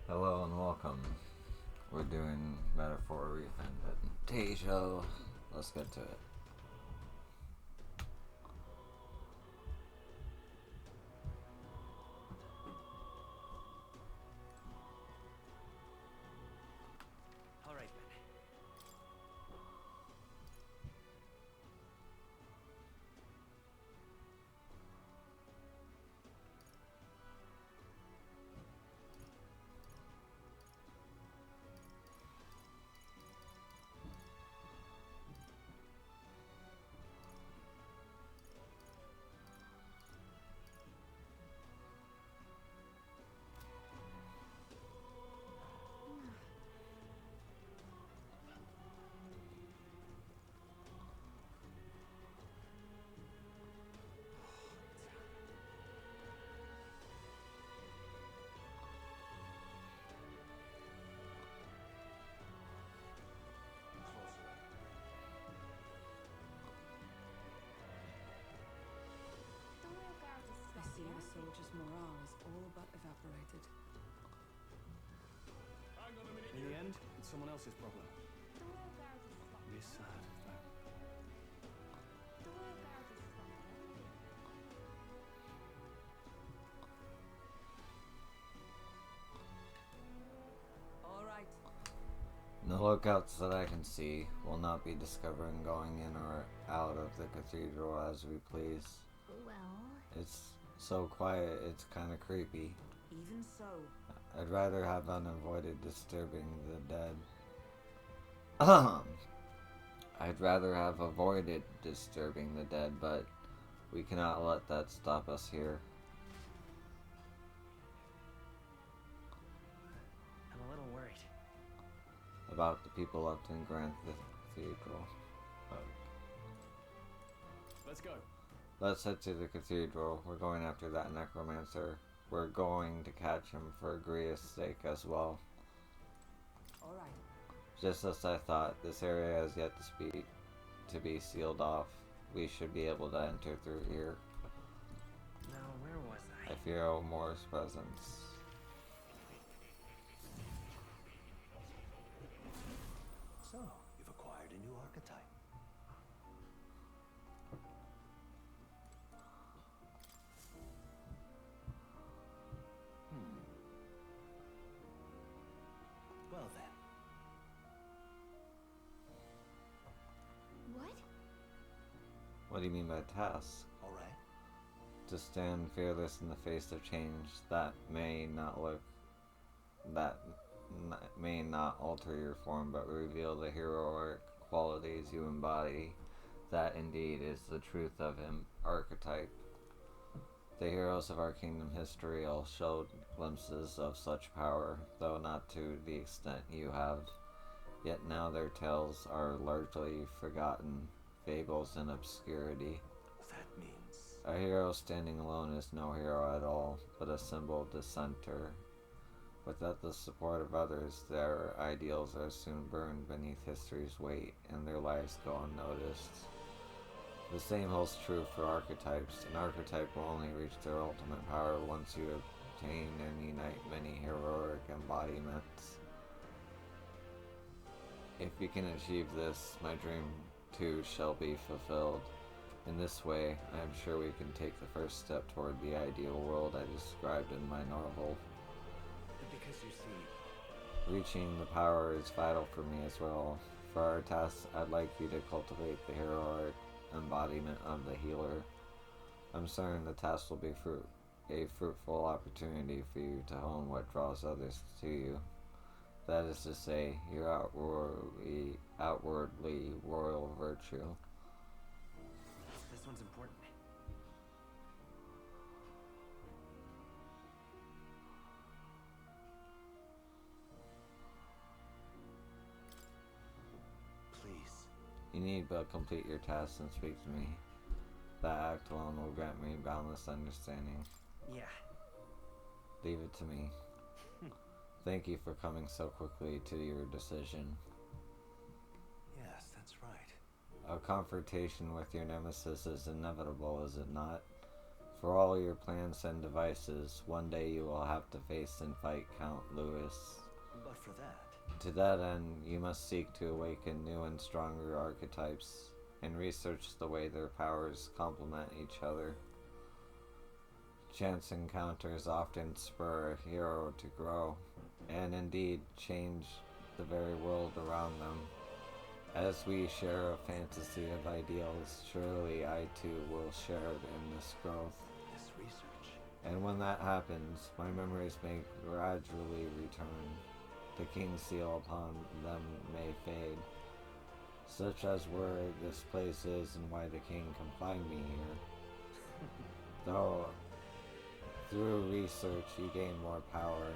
Hello and welcome. We're doing metaphor refantazio. Let's get to it. All right, then. I see the soldiers' morale is all but evaporated. In the end, it's someone else's problem. It is sad, though. All right. The lookouts that I can see will not be discovering going in or out of the cathedral as we please. Well, It's so quiet, it's kind of creepy. Even so, I'd rather have unavoided disturbing the dead. I'd rather have avoided disturbing the dead, but we cannot let that stop us here. I'm a little worried. About the people left in Grand Cathedral. Let's go. Let's head to the cathedral. We're going after that necromancer. We're going to catch him for Gria's sake as well. all right. Just as I thought, this area has yet to be sealed off. We should be able to enter through here. Now, where was I? I fear O'Moore's presence. So, you've acquired a new archetype. Well then, what? What do you mean by task? all right. To stand fearless in the face of change that may not alter your form, but reveal the heroic qualities you embody. That indeed is the truth of him archetype. The heroes of our kingdom history all showed glimpses of such power, though not to the extent you have. Yet now their tales are largely forgotten, fables in obscurity. That means A hero standing alone is no hero at all, but a symbol dissenter. Without the support of others, their ideals are soon burned beneath history's weight, and their lives go unnoticed. The same holds true for archetypes. An archetype will only reach their ultimate power once you obtain and unite many heroic embodiments. If we can achieve this, my dream too shall be fulfilled. In this way, I am sure we can take the first step toward the ideal world I described in my novel. Because you see, Reaching the power is vital for me as well. For our task, I'd like you to cultivate the heroic embodiment of the healer. I'm certain the task will be a fruitful opportunity for you to hone what draws others to you. That is to say, your outwardly royal virtue. this one's important. please. You need but complete your task and speak to me. That act alone will grant me boundless understanding. Yeah. Leave it to me. Thank you for coming so quickly to your decision. Yes, that's right. A confrontation with your nemesis is inevitable, is it not? For all your plans and devices, one day you will have to face and fight Count Louis. But for that, To that end, you must seek to awaken new and stronger archetypes, and research the way their powers complement each other. Chance encounters often spur a hero to grow, and indeed change the very world around them. As we share a fantasy of ideals, surely I too will share in this growth. this research. And when that happens, my memories may gradually return. The king's seal upon them may fade, such as where this place is and why the king confined me here. Though through research you gain more power,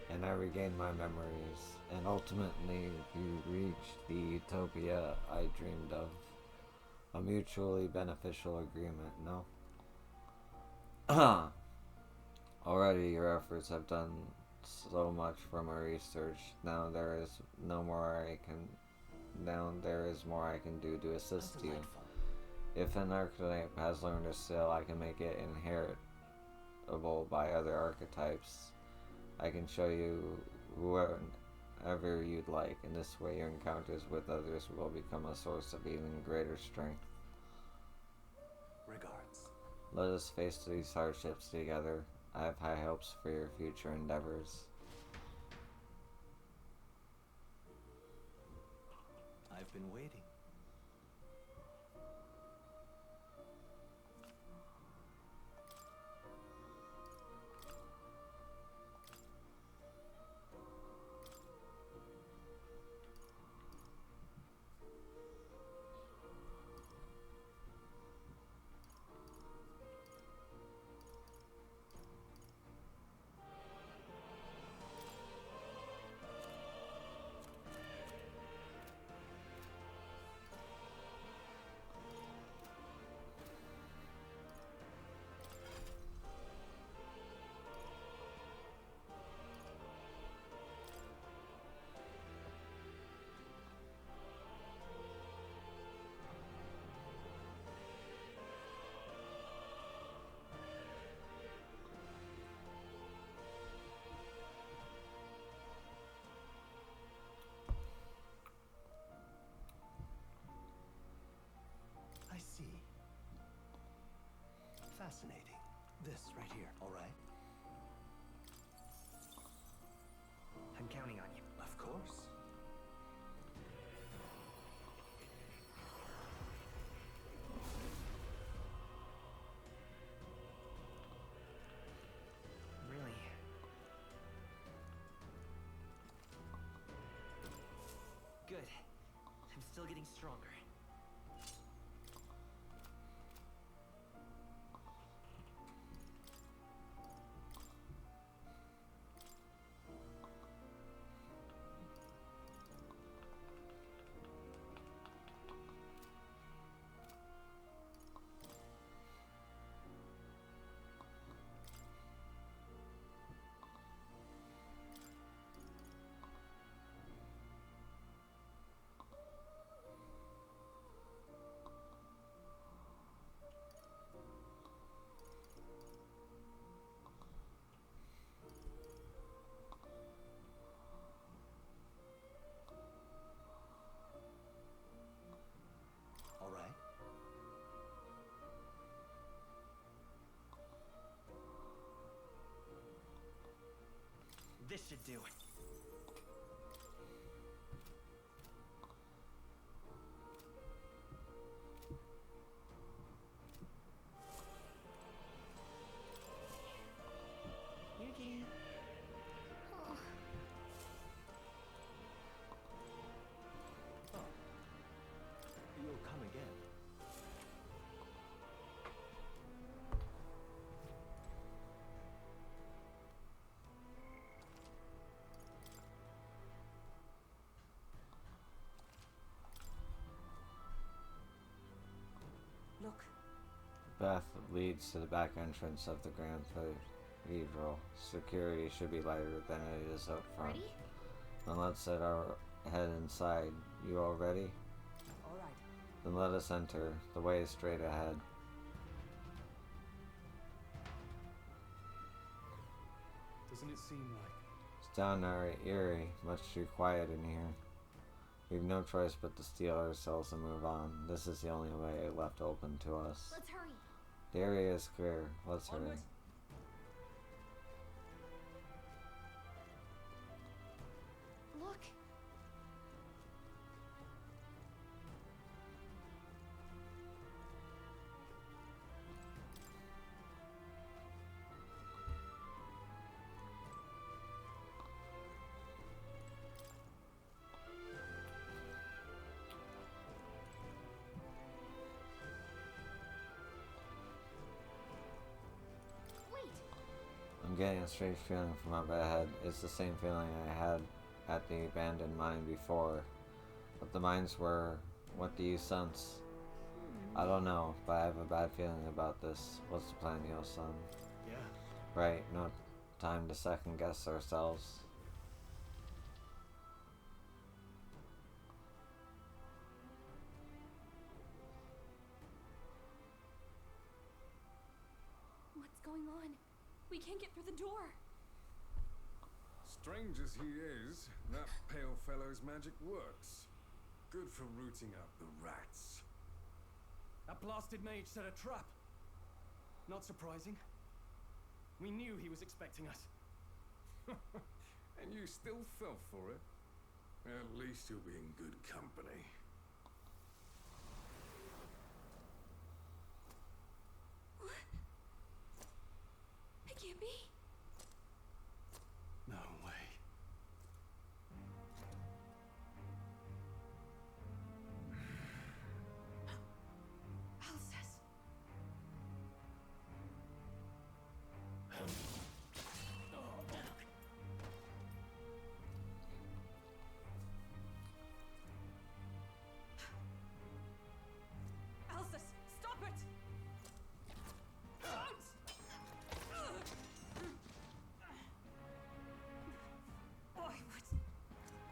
and I regain my memories, and ultimately you reach the utopia I dreamed of. A mutually beneficial agreement, no? Already your efforts have done so much for my research. Now there is more I can do to assist you. Delightful. If an archetype has learned a skill, I can make it inheritable by other archetypes. I can show you whoever you'd like. In this way, your encounters with others will become a source of even greater strength. Regards. Let us face these hardships together. I have high hopes for your future endeavors. I've been waiting. I see. Fascinating. This right here, all right? I'm counting on you. Of course. Really? Good. I'm still getting stronger. All right. This should do it. Yuki. Oh. You'll come again. Look, Path leads to the back entrance of the Grand Cathedral. Security should be lighter than it is up front. Ready? Then let's head inside. You all ready? all right. Then let us enter. The way is straight ahead. Doesn't it seem like? It's downright eerie, much too quiet in here. We've no choice but to steel ourselves and move on. This is the only way left open to us. Let's hurry. The area is clear. Let's hurry. Onward. Look. Wait. I'm getting a strange feeling from up ahead. It's the same feeling I had at the abandoned mine before. But the mines were... What do you sense? I don't know, but I have a bad feeling about this. What's the plan, Yo-san? Yeah. Right, no time to second guess ourselves. What's going on? We can't get through the door. Strange as he is, that pale fellow's magic works. Good for rooting out the rats. That blasted mage set a trap. Not surprising. We knew he was expecting us. And you still fell for it? At least you'll be in good company. It can't be. No way. Alcest. Alcest, stop it! Don't!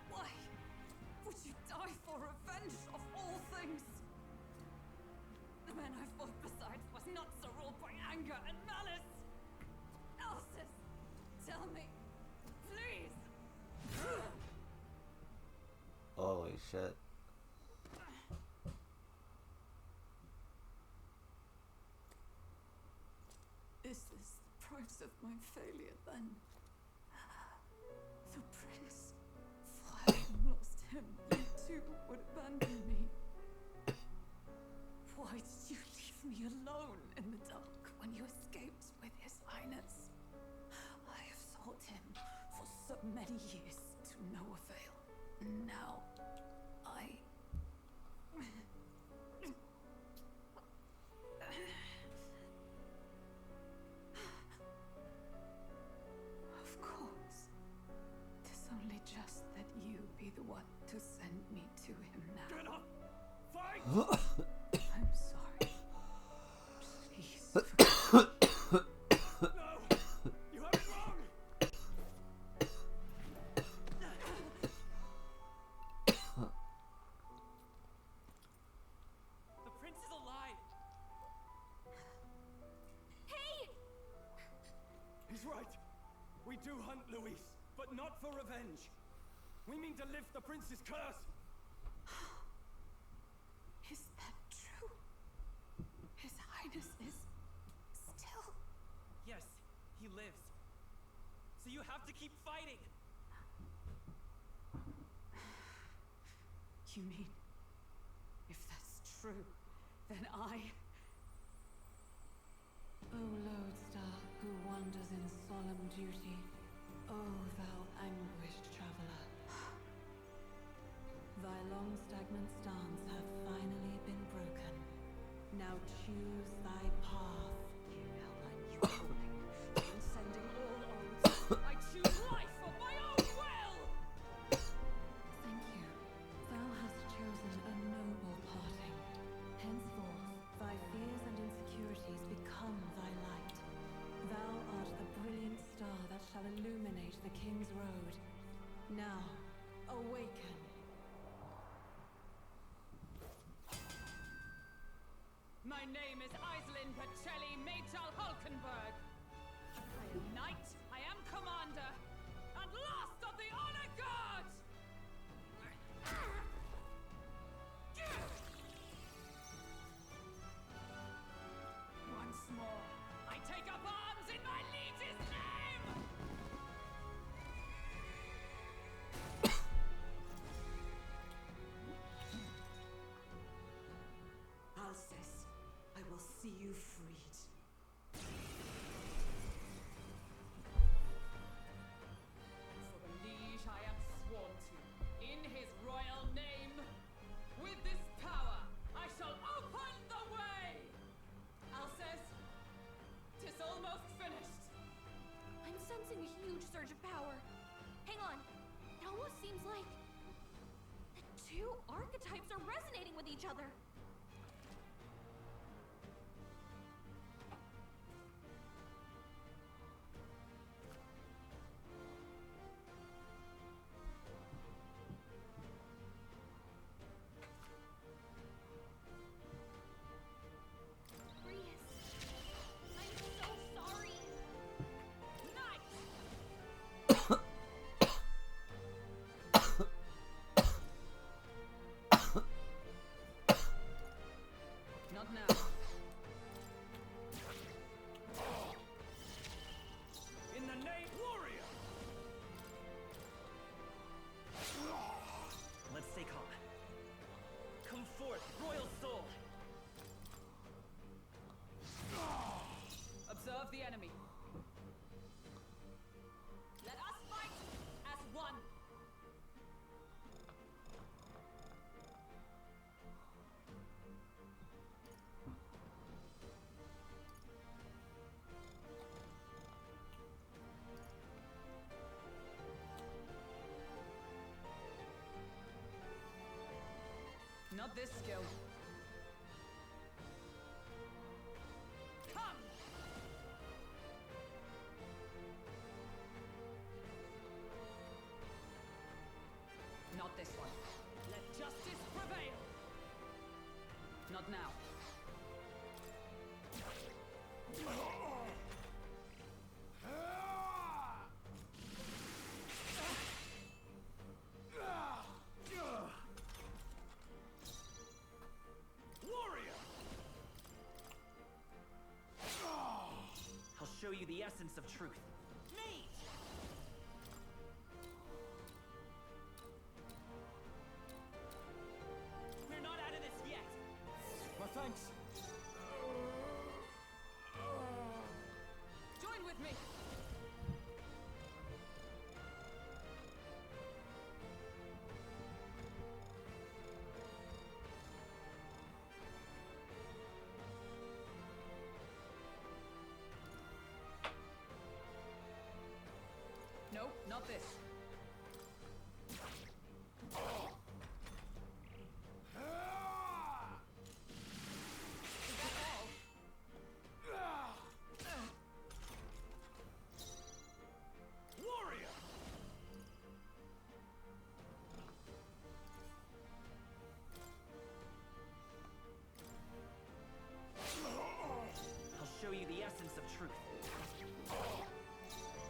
Why would you die for revenge of all things? The man I fought beside was not so ruled by anger and malice. Alcest, tell me, please. Holy shit. Is this the price of my failure then? The prince. If I had lost him, you too would abandon me. Why did you leave me alone in the dark when you escaped with his highness? I have sought him for so many years to no avail. Now, Of course. 'Tis only just that you be the one to send me to him now. Get up! Fight! I'm sorry. Please. No! You have it wrong! The prince is alive! Hey! He's right. We do hunt Luis, but not for revenge. We mean to lift the prince's curse. Is that true? His highness is still... Yes, he lives. So you have to keep fighting. You mean, if that's true, then I... O lodestar who wanders in solemn duty, O thou anguished traveler. Thy long stagnant stance hath finally been broken. Now choose thy path. Transcending all oaths, I choose life of my own will! Thank you. Thou hast chosen a noble parting. Henceforth, thy fears and insecurities become thy light. Thou art the brilliant star that shall illuminate the King's Road. Now, awaken. My name is Iselin Pacelli Maytal Hulkenberg. I am knight, I am commander, commander, and last of the honor guard! Once more, I take up arms in my liege's name! Alcest, I will see you freed. For the liege I am sworn to, in his royal name, with this power, I shall open the way! Alcest, 'tis almost finished. I'm sensing a huge surge of power. Hang on. It almost seems like the two archetypes are resonating with each other. Brius, I'm so sorry. Knight! Not now. In the name warrior! Let's stay calm. Come forth, royal soul! Observe the enemy. Let us fight as one. Not this skill. Come! Not this one. Let justice prevail! Not now. Warrior! I'll show you the essence of truth. Me! We're not out of this yet! My thanks. Join with me! No, not this. Is that all? Warrior! I'll show you the essence of truth.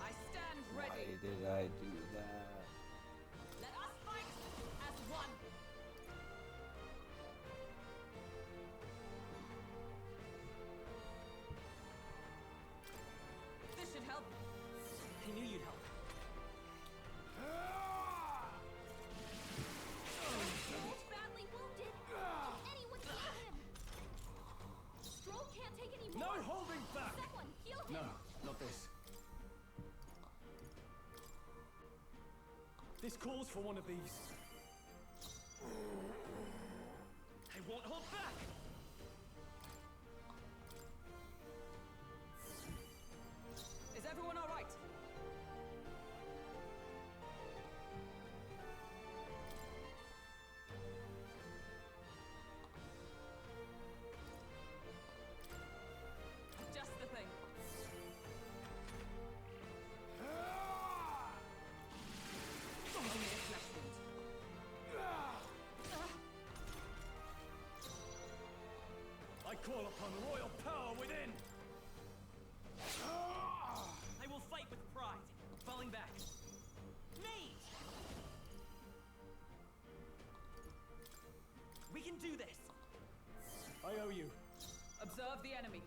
I stand Why ready. did I do that? Let us fight as one. This should help. I knew you'd help. He's badly wounded. Can anyone heal him? Stroll can't take any No more. holding back! Someone heal him. No, not this. This calls for one of these. I won't hold back! Is everyone all right? Just the thing. Only a flesh wound. I call upon royal power within! I will fight with pride, falling falling back. Mate! We can do this. I owe you. Observe the enemy.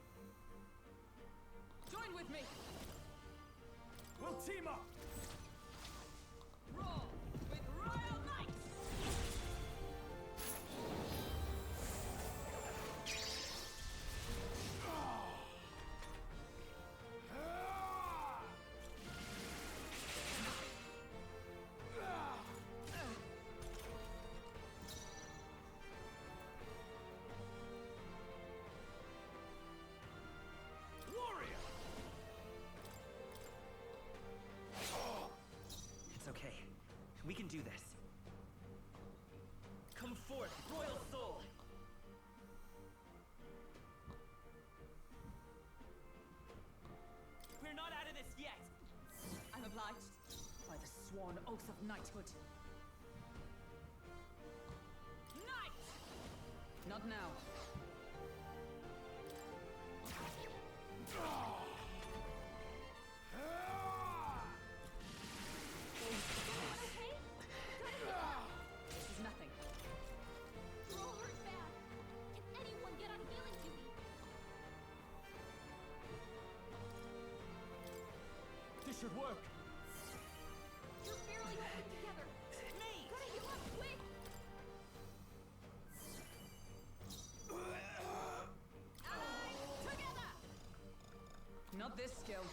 Join with me. We'll team up. Roar with Royal Knight. Warrior. It's okay. We can do this. Come forth, Royal Soul! We're not out of this yet! I'm obliged by the sworn oath of knighthood. Knight! Not now. This is nothing. Roll hurt bad. Can anyone get on healing duty? This should work. You're barely holding together. Mate! Gotta heal up quick. Allies together! Not this skill.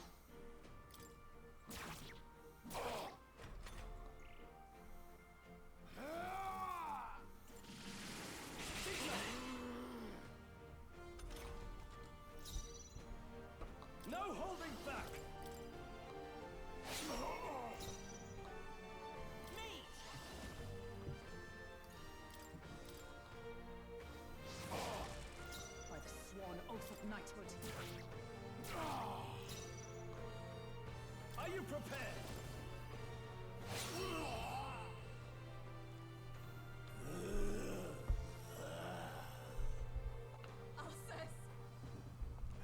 No holding back. Mate! By the sworn oath of knighthood. Are you prepared? Alsace!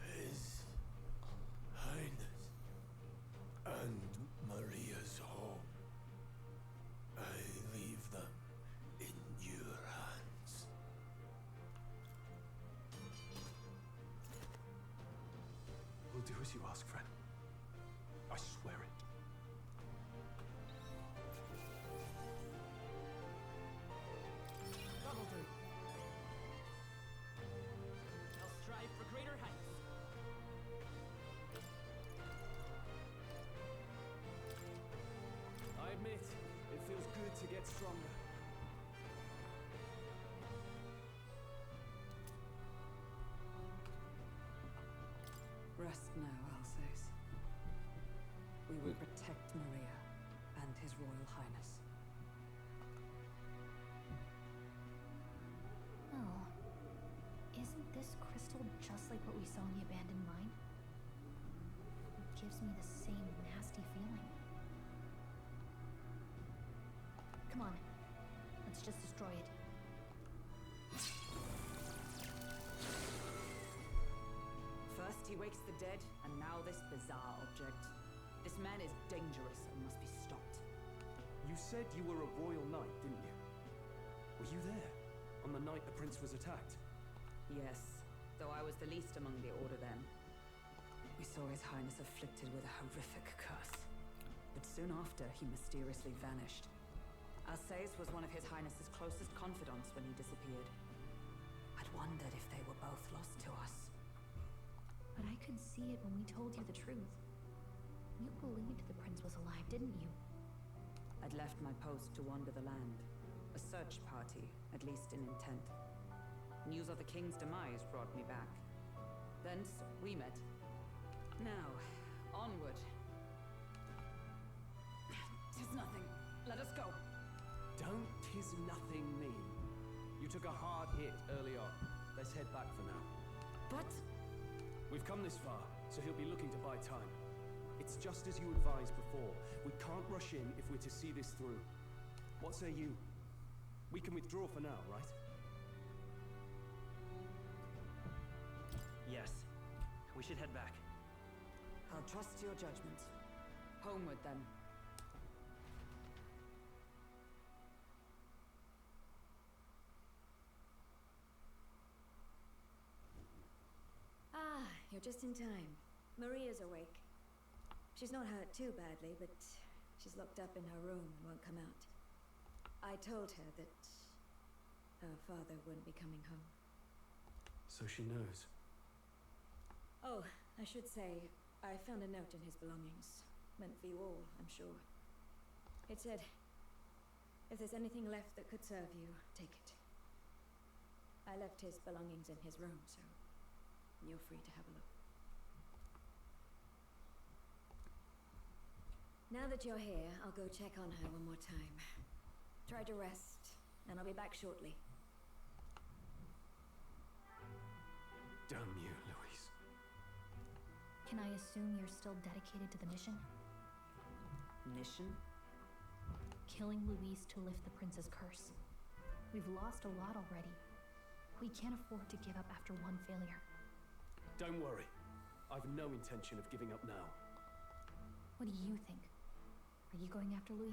His Highness and Maria's home. I leave them in your hands. We'll do as you ask, friend. I swear it. That'll do. I'll strive for greater heights. I admit, it feels good to get stronger. Rest now, Alsace. We will protect Maria and His Royal Highness. Oh. Isn't this crystal just like what we saw in the abandoned mine? It gives me the same nasty feeling. Come on. Let's just destroy it. First he wakes the dead, and now this bizarre object. This man is dangerous and must be stopped. You said you were a royal knight, didn't you? Were you there on the night the prince was attacked? Yes, though I was the least among the Order then. We saw His Highness afflicted with a horrific curse. But soon after, he mysteriously vanished. Alsace was one of His Highness's closest confidants when he disappeared. I'd wondered if they were both lost to us. But I could see it when we told you the truth. You believed the prince was alive, didn't you? I'd left my post to wander the land. A search party, at least in intent. News of the king's demise brought me back. Thence, we met. Now, onward. 'Tis nothing. Let us go. Don't tis nothing me. You took a hard hit early on. Let's head back for now. But... We've come this far, so he'll be looking to buy time. It's just as you advised before. We can't rush in if we're to see this through. What say you? We can withdraw for now, right? Yes. We should head back. I'll trust your judgment. Homeward, then. You're just in time. Maria's awake. She's not hurt too badly, but she's locked up in her room and won't come out. I told her that her father wouldn't be coming home. So she knows. Oh, I should say, I found a note in his belongings. Meant for you all, I'm sure. It said, if there's anything left that could serve you, take it. I left his belongings in his room, so you're free to have a look. Now that you're here, I'll go check on her one more time. Try to rest, and I'll be back shortly. Damn you, Louise. Can I assume you're still dedicated to the mission? Mission? Killing Louise to lift the prince's curse. We've lost a lot already. We can't afford to give up after one failure. Don't worry. I've no intention of giving up now. What do you think? Are you going after Louise?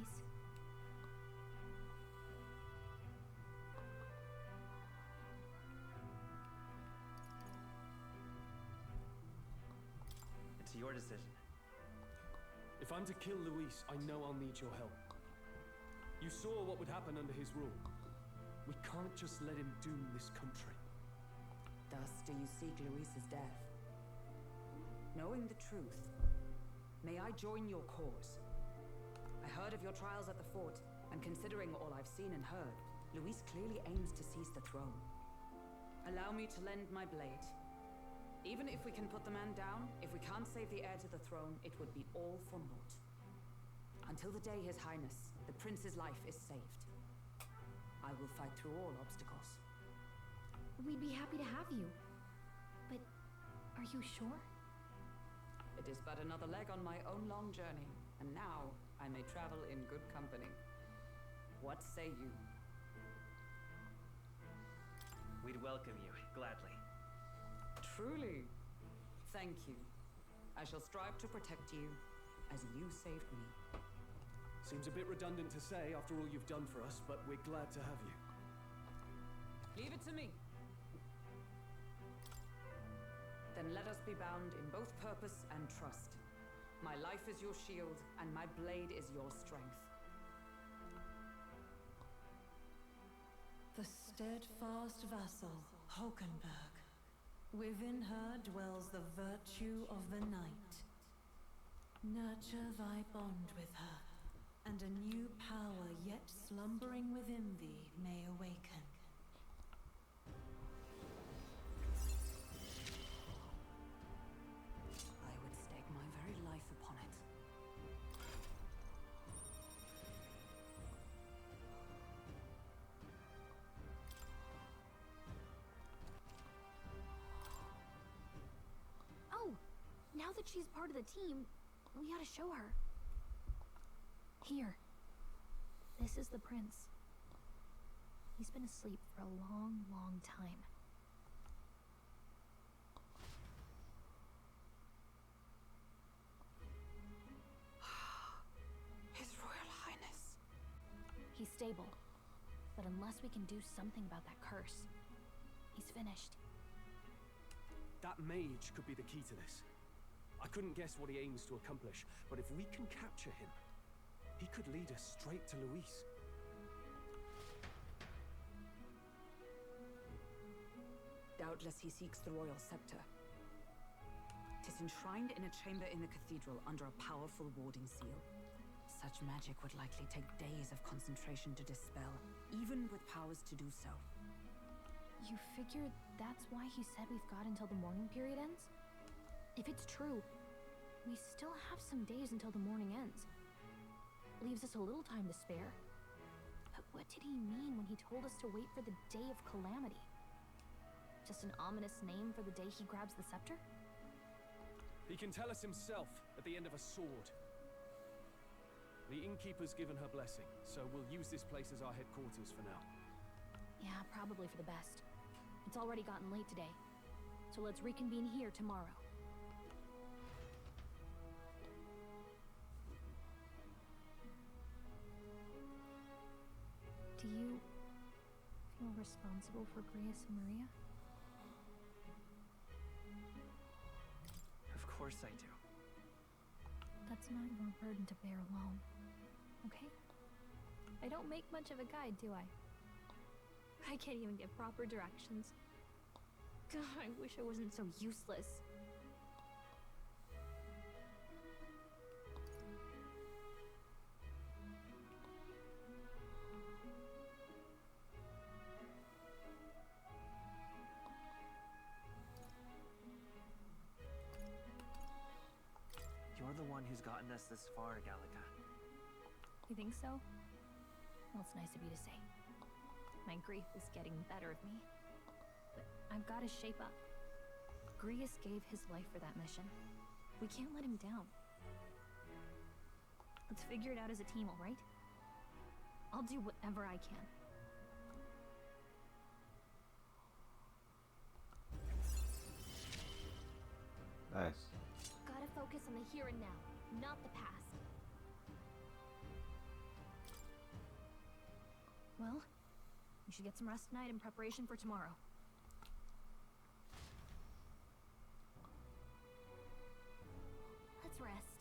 It's your decision. If I'm to kill Luis, I know I'll need your help. You saw what would happen under his rule. We can't just let him doom this country. Thus do you seek Luis's death. Knowing the truth, may I join your cause? I heard of your trials at the fort, and considering all I've seen and heard, Luis clearly aims to seize the throne. Allow me to lend my blade. Even if we can put the man down, if we can't save the heir to the throne, it would be all for naught. Until the day His Highness, the prince's life is saved, I will fight through all obstacles. We'd be happy to have you. But are you sure? It is but another leg on my own long journey, and now I may travel in good company. What say you? We'd welcome you, gladly. Truly. Thank you. I shall strive to protect you as you saved me. Seems a bit redundant to say after all you've done for us, but we're glad to have you. Leave it to me. Then let us be bound in both purpose and trust. My life is your shield, and my blade is your strength. The steadfast vassal, Hulkenberg. Within her dwells the virtue of the knight. Nurture thy bond with her, and a new power yet slumbering within thee may awaken. I would stake my very life upon it. Oh! Now that she's part of the team, we ought to show her. Here. This is the prince. He's been asleep for a long, long time. His Royal Highness. He's stable. But unless we can do something about that curse, he's finished. That mage could be the key to this. I couldn't guess what he aims to accomplish, but if we can capture him, he could lead us straight to Luis. Doubtless he seeks the royal scepter. 'Tis enshrined in a chamber in the cathedral under a powerful warding seal. Such magic would likely take days of concentration to dispel, even with powers to do so. You figure that's why he said we've got until the mourning period ends? If it's true, we still have some days until the mourning ends. Leaves us a little time to spare. But what did he mean when he told us to wait for the day of calamity? Just an ominous name for the day he grabs the scepter? He can tell us himself at the end of a sword. The innkeeper's given her blessing, so we'll use this place as our headquarters for now. Yeah, probably for the best. It's already gotten late today, so let's reconvene here tomorrow. Do you feel responsible for Grace and Maria? course I do. That's not your burden to bear alone, okay? I don't make much of a guide, do I? I can't even give proper directions. God, I wish I wasn't so useless. You're the one who's gotten us this far, Gallica. You think so? Well, it's nice of you to say. My grief is getting the better of me. But I've got to shape up. Grius gave his life for that mission. We can't let him down. Let's figure it out as a team, all right? I'll do whatever I can. Nice. Gotta focus on the here and now, not the past. Well, you should get some rest tonight in preparation for tomorrow. Let's rest.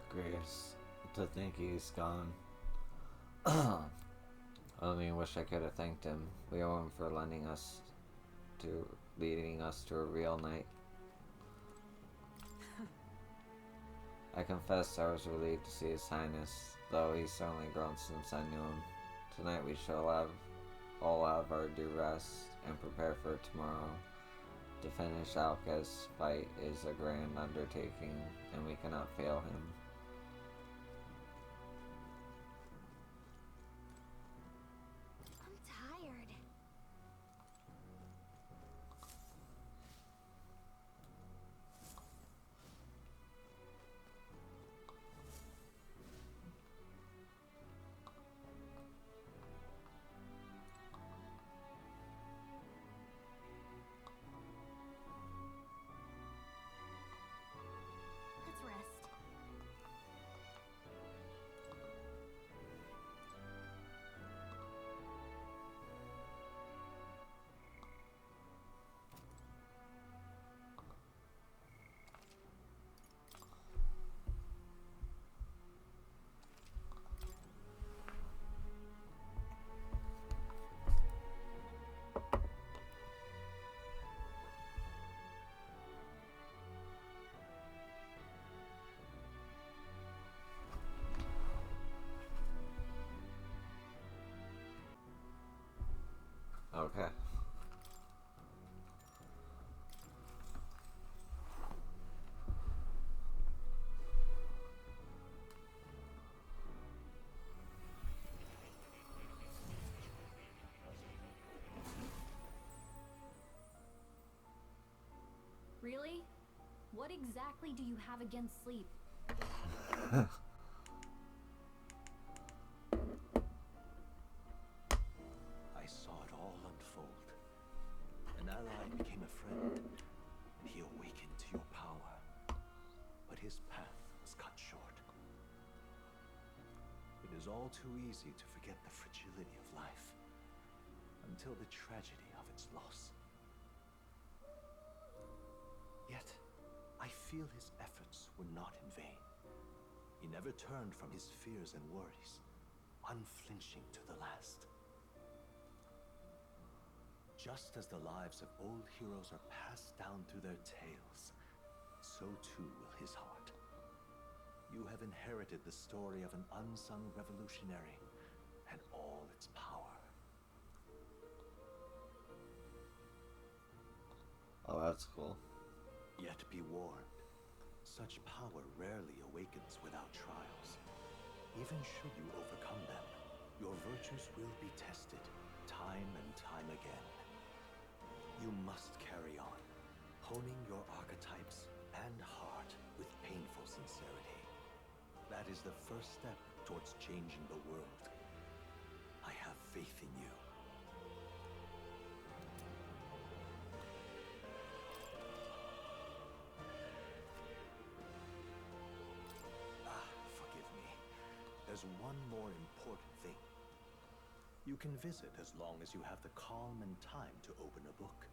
Grace, to think he's gone. I only wish I could have thanked him. We owe him for leading us to a real night. I confess I was relieved to see His Highness, though he's certainly grown since I knew him. Tonight we shall all have our due rest and prepare for tomorrow. To finish Alka's fight is a grand undertaking, and we cannot fail him. I'm tired. Let's rest. Okay. Really? What exactly do you have against sleep? I saw it all unfold. An ally became a friend. He awakened to your power. But his path was cut short. It is all too easy to forget the fragility of life until the tragedy of its loss. Yet, I feel his efforts were not in vain. He never turned from his fears and worries, unflinching to the last. Just as the lives of old heroes are passed down through their tales, so too will his heart. You have inherited the story of an unsung revolutionary and all its power. Oh, that's cool. Yet be warned, such power rarely awakens without trials. Even should you overcome them, your virtues will be tested time and time again. You must carry on, honing your archetypes and heart with painful sincerity. That is the first step towards changing the world. I have faith in you. there's one more important thing. You can visit as long as you have the calm and time to open a book.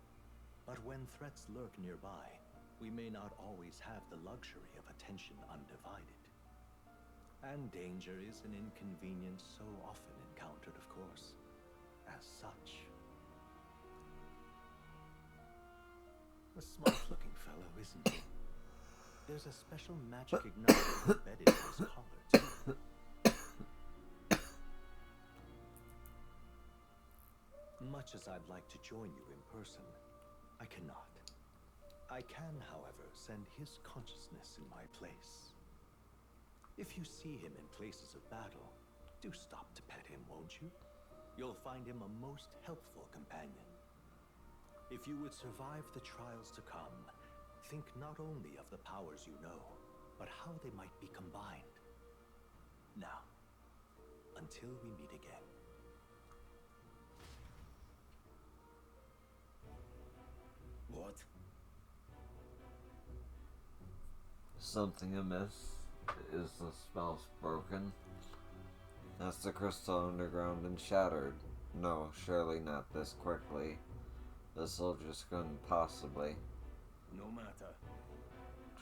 But when threats lurk nearby, we may not always have the luxury of attention undivided. And danger is an inconvenience so often encountered, of course. As such. A smart-looking fellow, isn't he? There's a special magic igniter embedded in his collar, too. Much as I'd like to join you in person, I cannot. I can, however, send his consciousness in my place. If you see him in places of battle, do stop to pet him, won't you? You'll find him a most helpful companion. If you would survive the trials to come, think not only of the powers you know, but how they might be combined. Now, until we meet again. What? Something amiss? Is the spell broken? Has the crystal underground been shattered? No, surely not this quickly. The soldiers couldn't possibly. No matter.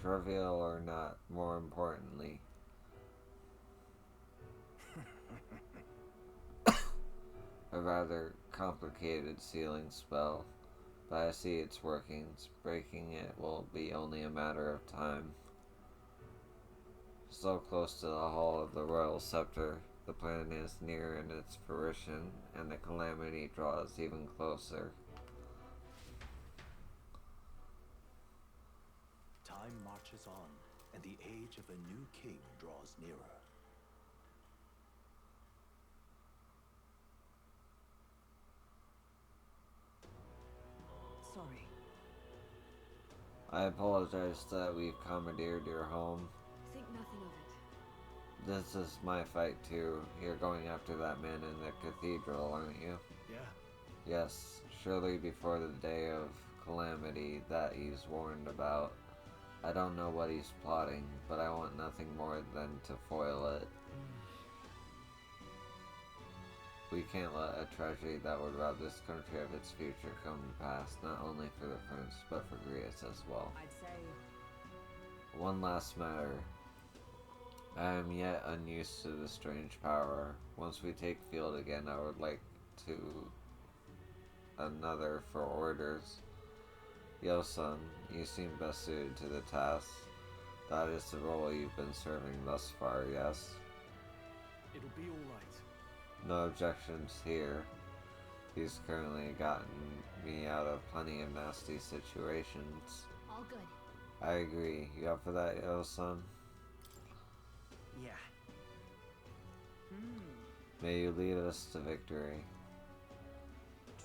Trivial or not, more importantly. A rather complicated sealing spell, but I see its workings. Breaking it will be only a matter of time. So close to the hall of the royal scepter, the plan is near in its fruition, and the calamity draws even closer. Time marches on, and the age of a new king draws nearer. Sorry. I apologize that we've commandeered your home. Think nothing of it. This is my fight too. You're going after that man in the cathedral, aren't you? Yeah. Yes, surely before the day of calamity that he's warned about. I don't know what he's plotting, but I want nothing more than to foil it. We can't let a tragedy that would rob this country of its future come to pass, not only for the French, but for Greece as well. I'd say... One last matter. I am yet unused to the strange power. Once we take field again, I would like to... another for orders. Yo, son, you seem best suited to the task. That is the role you've been serving thus far, yes? It'll be alright. No objections here. He's currently gotten me out of plenty of nasty situations. All good. I agree. You up for that, yo, son? Yeah. May you lead us to victory.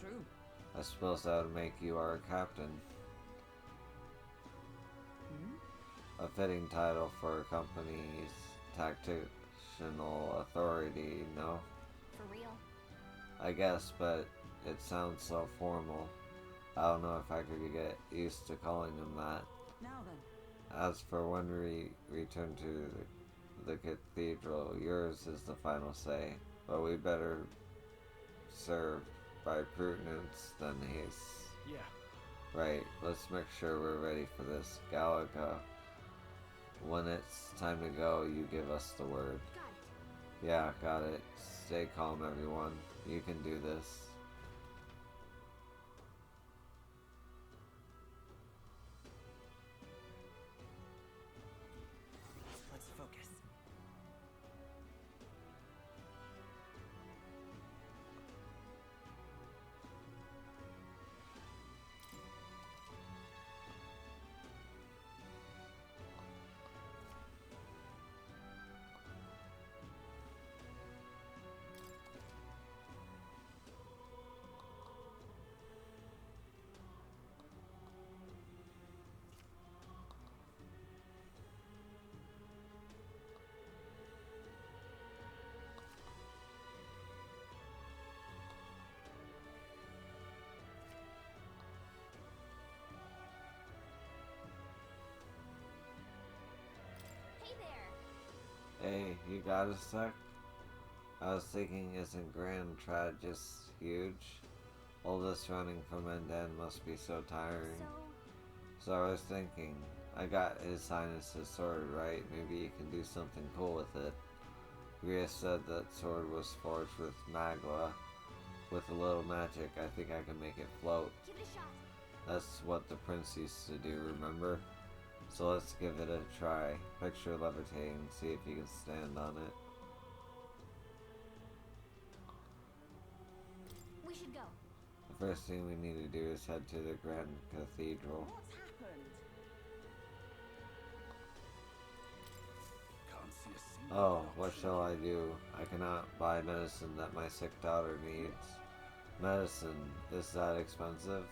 True. I suppose that would make you our captain. A fitting title for a company's tactical authority, no? For real. I guess, but it sounds so formal. I don't know if I could get used to calling him that. Now then. As for when we return to the cathedral, yours is the final say. But we better serve by prudence than haste. Yeah. Right, let's make sure we're ready for this. Galaga, when it's time to go, you give us the word. Got it. Yeah, got it. Stay calm, everyone. You can do this. Let's focus. Hey there. Hey, you got a sec? I was thinking, isn't Grand Trad just huge? All this running from end to end must be so tiring. So I was thinking, I got His Highness's sword, right? Maybe you can do something cool with it. Rhea said that sword was forged with magma. With a little magic, I think I can make it float. Give it a shot. That's what the prince used to do, remember? So let's give it a try. Picture levitating and see if you can stand on it. We should go. The first thing we need to do is head to the Grand Cathedral. What's happened? Can't see a single Oh, what option. shall I do? I cannot buy medicine that my sick daughter needs. Medicine, is that expensive?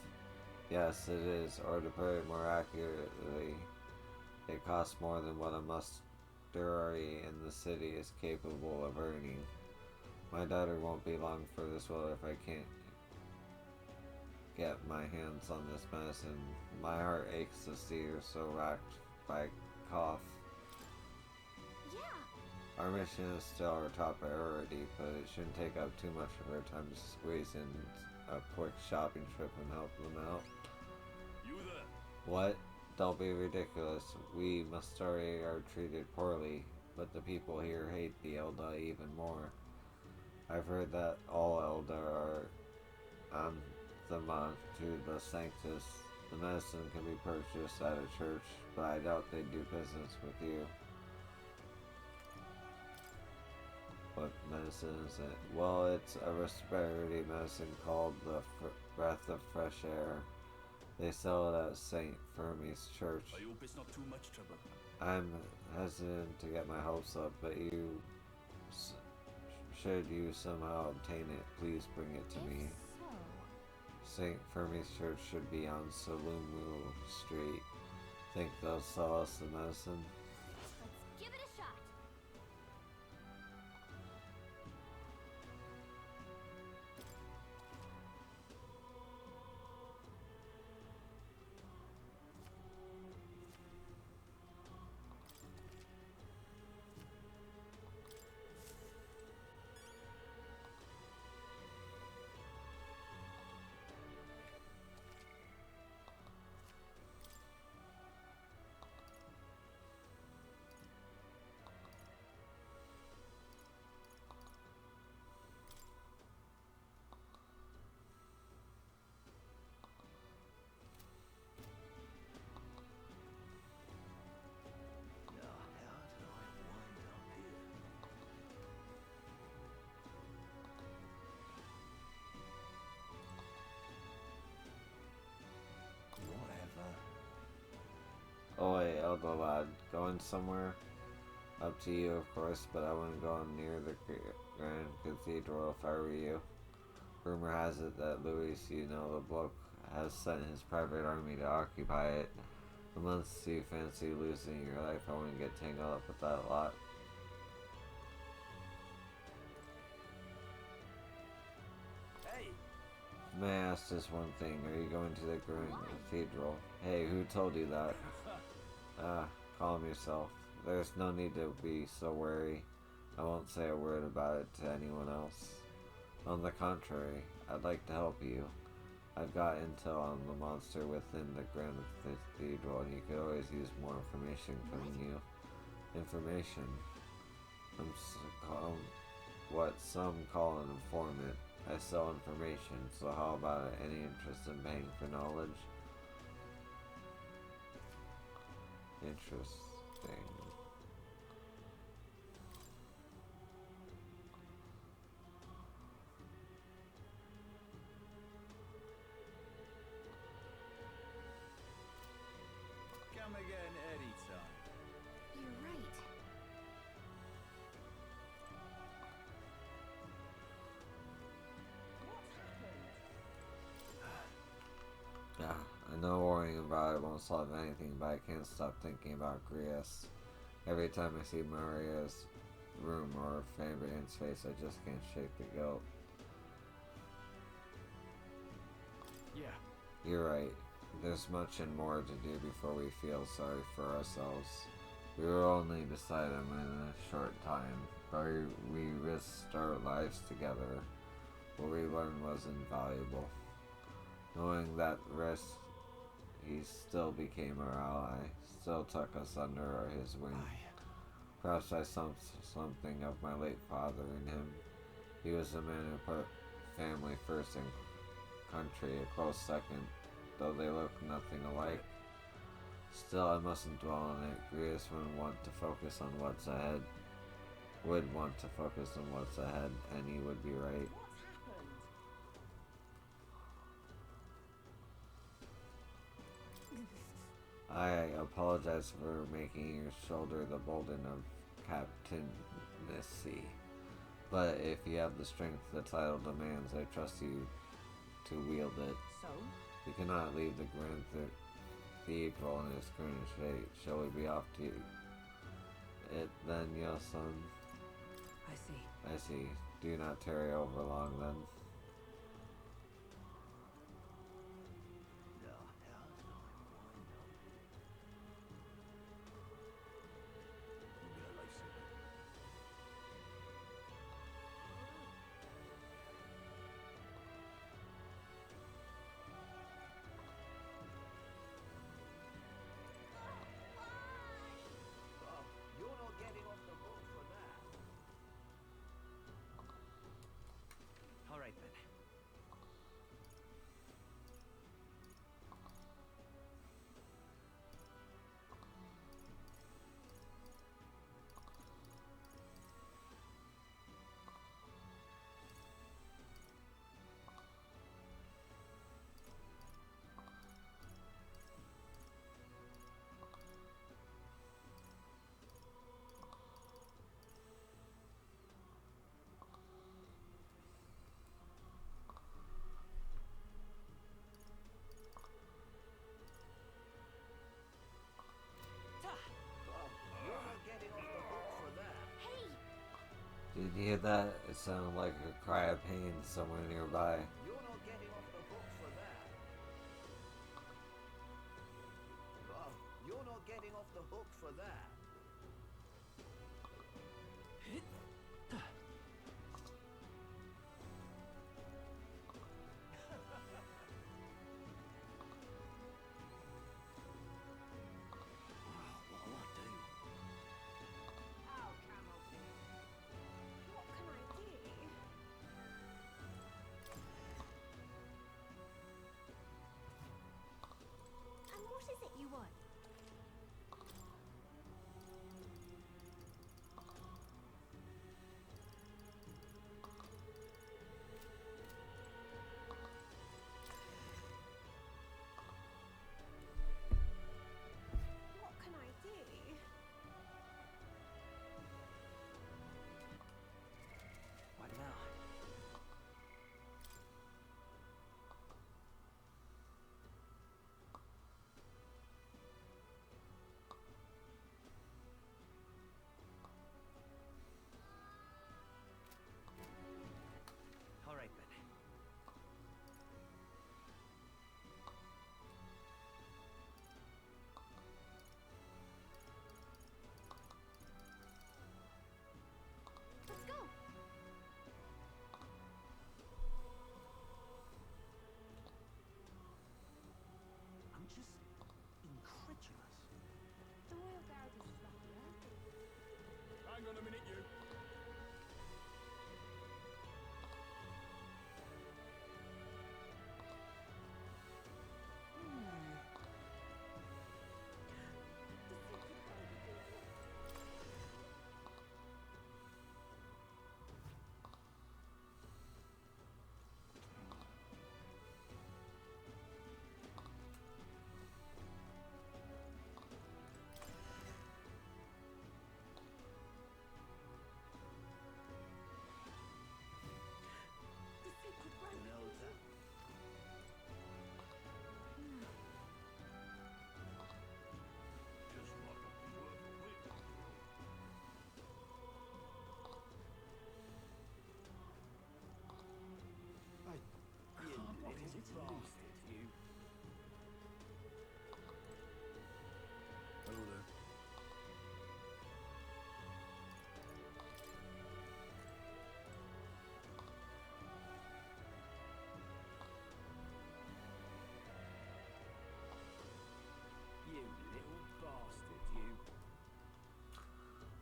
Yes, it is, or to put it more accurately, it costs more than what a mustery in the city is capable of earning. My daughter won't be long for this world if I can't get my hands on this medicine. My heart aches to see her so racked by cough. Yeah. Our mission is still our top priority, but it shouldn't take up too much of her time to squeeze in a quick shopping trip and help them out. You there? What? Don't be ridiculous. We Mustari are treated poorly, but the people here hate the Elda even more. I've heard that all Elda are anathema to the Sanctus. The medicine can be purchased at a church, but I doubt they do business with you. What medicine is it? Well, it's a respiratory medicine called the Breath of Fresh Air. They sell it at St. Fermi's Church. I hope it's not too much trouble. I'm hesitant to get my hopes up, but should you somehow obtain it, please bring it to me. So, St. Fermi's Church should be on Salumu Street. Think they'll sell us the medicine? let's give it a shot. Now, how did I wind up here? Whatever. Oi, Elder lad, going somewhere? Up to you, of course, but I wouldn't go near the Grand Cathedral if I were you. Rumor has it that Louis, you know, the bloke, has sent his private army to occupy it. Unless you fancy losing your life, I wouldn't get tangled up with that lot. Hey, May I ask just one thing? Are you going to the Grand Cathedral? Hey, who told you that? Calm yourself. There's no need to be so wary. I won't say a word about it to anyone else. On the contrary, I'd like to help you. I've got intel on the monster within the Grand Cathedral, and you could always use more information from you. Information? What some call an informant. I sell information, so how about it? Any interest in paying for knowledge? Interesting. Come again anytime. You're right. Yeah, I know worrying about it won't solve anything, but I can't stop thinking about Grias. Every time I see Maria's room or Fabian's face, I just can't shake the guilt. yeah. You're right. There's much and more to do before we feel sorry for ourselves. We were only beside him in a short time, but we risked our lives together. What we learned was invaluable. Knowing that risk, he still became our ally, still took us under his wing. Perhaps I sensed something of my late father in him. He was a man who put family first and country a close second, though they look nothing alike. Still, I mustn't dwell on it. Grievous would want to focus on what's ahead. And he would be right. I apologize for making your shoulder the burden of captaincy. But if you have the strength the title demands, I trust you to wield it. So? We cannot leave the Grand Cathedral in its current state. Shall we be off to it then, your son? I see. I see. Do not tarry over long then. All right then. Did you hear that? It sounded like a cry of pain somewhere nearby. You're not getting off the hook for that. You're not getting off the hook for that. What can I do?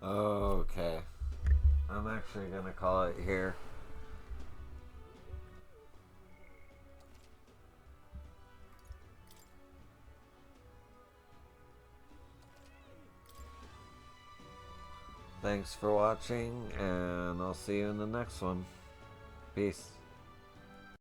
Okay. I'm actually gonna call it here. Thanks for watching, and I'll see you in the next one. Peace.